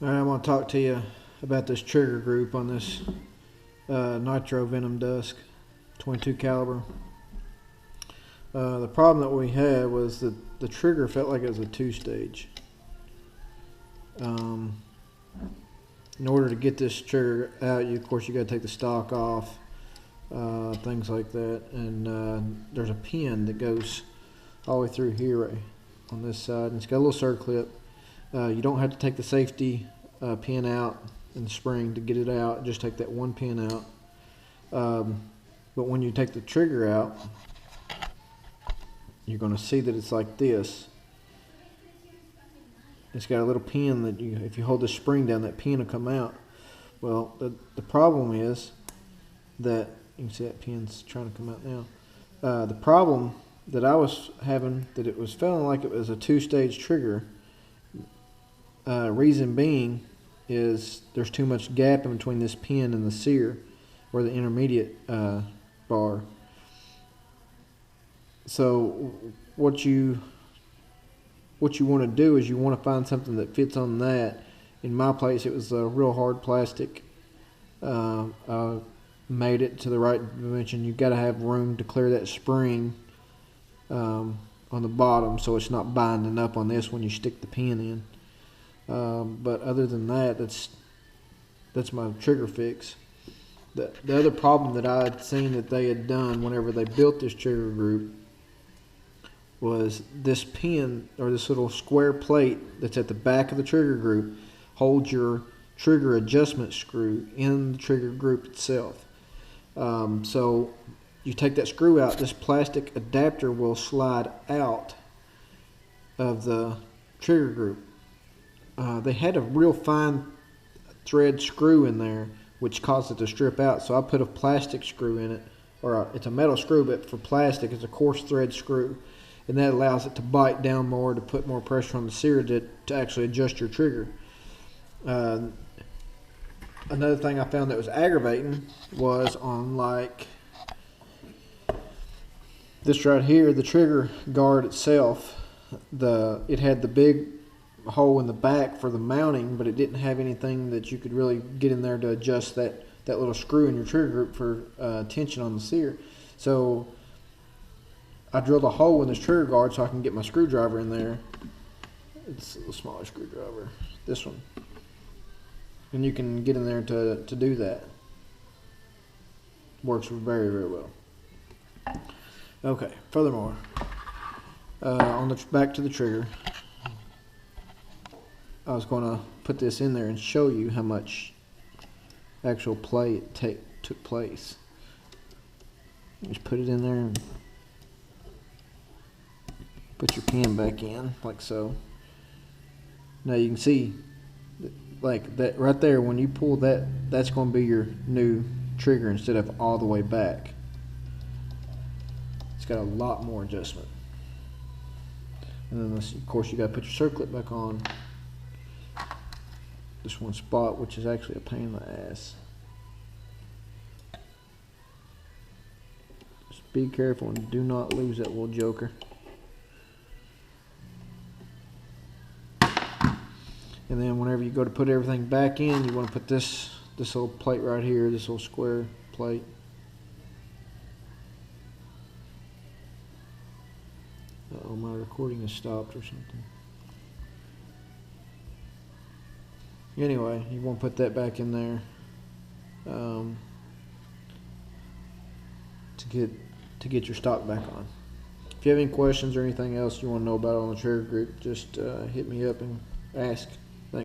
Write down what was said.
Alright, I want to talk to you about this trigger group on this Nitro Venom Dusk 22 caliber. The problem that we had was that the trigger felt like it was a two-stage. In order to get this trigger out, of course you got to take the stock off, things like that, and there's a pin that goes all the way through here on this side, and it's got a little circlip. You don't have to take the safety pin out in the spring to get it out. Just take that one pin out. But when you take the trigger out, you're going to see that it's like this. It's got a little pin that if you hold the spring down, that pin will come out. Well, the problem is that you can see that pin's trying to come out now. The problem that I was having, that it was feeling like it was a two-stage trigger. Reason being is there's too much gap in between this pin and the sear, or the intermediate bar. So what you want to do is you want to find something that fits on that. In my place, it was a real hard plastic. I made it to the right dimension. You've got to have room to clear that spring on the bottom, so it's not binding up on this when you stick the pin in. But other than that, that's my trigger fix. The other problem that I had seen that they had done whenever they built this trigger group was this pin, or this little square plate that's at the back of the trigger group, holds your trigger adjustment screw in the trigger group itself. So you take that screw out, this plastic adapter will slide out of the trigger group. They had a real fine thread screw in there, which caused it to strip out. So I put a plastic screw in it, or it's a metal screw, but for plastic, it's a coarse thread screw, and that allows it to bite down more, to put more pressure on the sear to actually adjust your trigger. Another thing I found that was aggravating was on like this right here, the trigger guard itself. It had the big hole in the back for the mounting, but it didn't have anything that you could really get in there to adjust that little screw in your trigger group for tension on the sear. So I drilled a hole in this trigger guard so I can get my screwdriver in there. It's a smaller screwdriver, this one, and you can get in there to do that. Works very, very well. Okay, furthermore, on the back to the trigger, I was going to put this in there and show you how much actual play took place. Just put it in there and put your pin back in, like so. Now you can see, like that right there, when you pull that, that's going to be your new trigger instead of all the way back. It's got a lot more adjustment. And then of course you got to put your circlip back on this one spot, which is actually a pain in the ass. Just be careful and do not lose that little joker. And then whenever you go to put everything back in, you want to put this little plate right here, this little square plate. Uh-oh, my recording has stopped or something. Anyway, you want to put that back in there to get your stock back on. If you have any questions or anything else you want to know about on the trigger group, just hit me up and ask.